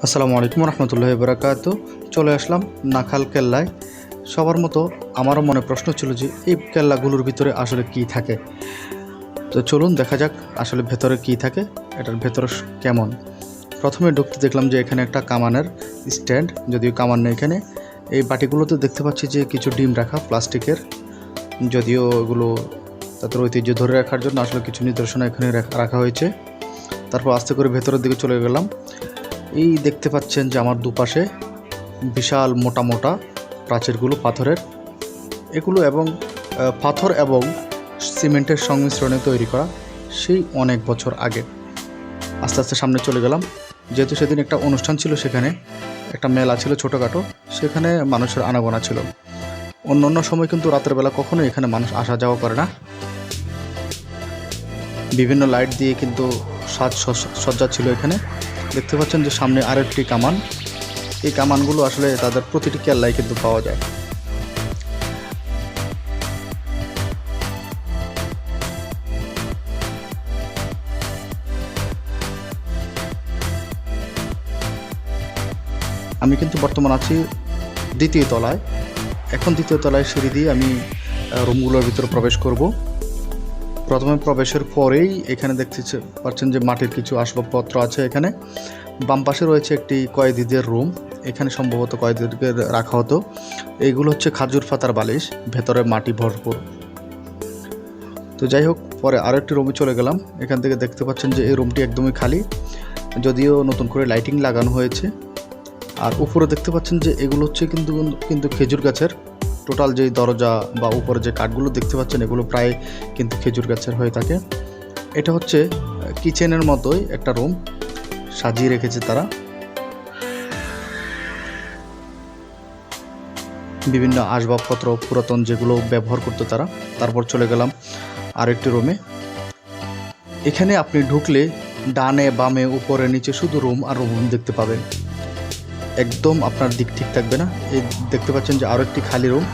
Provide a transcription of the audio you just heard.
আসসালামু আলাইকুম রহমতুল্লাহি বারাকাতু। চলে আসলাম নাখাল কেল্লায়। সবার মতো আমারও মনে প্রশ্ন ছিল যে এই কেল্লাগুলোর ভিতরে আসলে কি থাকে। তো চলুন দেখা যাক আসলে ভেতরে কি থাকে, এটার ভেতরে কেমন। প্রথমে ঢুকতে দেখলাম যে এখানে একটা কামানের স্ট্যান্ড, যদিও কামান নেই এখানে। এই বাটিগুলোতে দেখতে পাচ্ছি যে কিছু ডিম রাখা প্লাস্টিকের, যদিও এগুলো তাদের ঐতিহ্য ধরে রাখার জন্য আসলে কিছু নিদর্শনা এখানে রাখা হয়েছে। তারপর আস্তে করে ভেতরের দিকে চলে গেলাম। এই দেখতে পাচ্ছেন যে আমার দুপাশে বিশাল মোটা মোটা প্রাচীরগুলো পাথরের, এগুলো এবং পাথর এবং সিমেন্টের সংমিশ্রণে তৈরি করা, সেই অনেক বছর আগে। আস্তে আস্তে সামনে চলে গেলাম, যেহেতু সেদিন একটা অনুষ্ঠান ছিল, সেখানে একটা মেলা ছিল ছোটোখাটো, সেখানে মানুষের আনাগোনা ছিল। অন্য অন্য সময় কিন্তু রাতের বেলা কখনোই এখানে মানুষ আসা যাওয়া করে না। বিভিন্ন লাইট দিয়ে কিন্তু সজ্জা ছিল এখানে। দেখতে পাচ্ছেন যে সামনে আরেকটি কামান। এই কামানগুলো আসলে তাদের প্রতিটি কেল্লায় কিন্তু পাওয়া যায়। আমি কিন্তু বর্তমান আছি দ্বিতীয় তলায়। এখন দ্বিতীয় তলায় সিঁড়ি দিয়ে আমি রুমগুলোর ভিতরে প্রবেশ করব। প্রথমে প্রবেশের পরেই এখানে দেখতে পাচ্ছেন যে মাটির কিছু আসবাবপত্র আছে। এখানে বাম পাশে রয়েছে একটি কয়েদিদের রুম, এখানে সম্ভবত কয়েদিদেরকে রাখা হতো। এইগুলো হচ্ছে খাজুর পাতার বালিশ, ভেতরে মাটি ভরপুর। তো যাই হোক, পরে আরও একটি রুমে চলে গেলাম। এখান থেকে দেখতে পাচ্ছেন যে এই রুমটি একদমই খালি, যদিও নতুন করে লাইটিং লাগানো হয়েছে। আর উপরে দেখতে পাচ্ছেন যে এগুলো হচ্ছে কিন্তু খেজুর গাছের। টোটাল যেই দরজা বা উপরে যে কাঠগুলো দেখতে পাচ্ছেন, এগুলো প্রায় কিন্তু খেজুর গাছের হয়ে থাকে। এটা হচ্ছে কিচেনের মতোই একটা রুম সাজিয়ে রেখেছে তারা, বিভিন্ন আসবাবপত্র পুরাতন যেগুলো ব্যবহার করতো তারা। তারপর চলে গেলাম আরেকটি রুমে। এখানে আপনি ঢুকলে ডানে বামে উপরে নিচে শুধু রুম আর রুম দেখতে পাবেন, একদম আপনার দিক ঠিক থাকবে না। এই দেখতে পাচ্ছেন যে আরও একটি খালি রুম।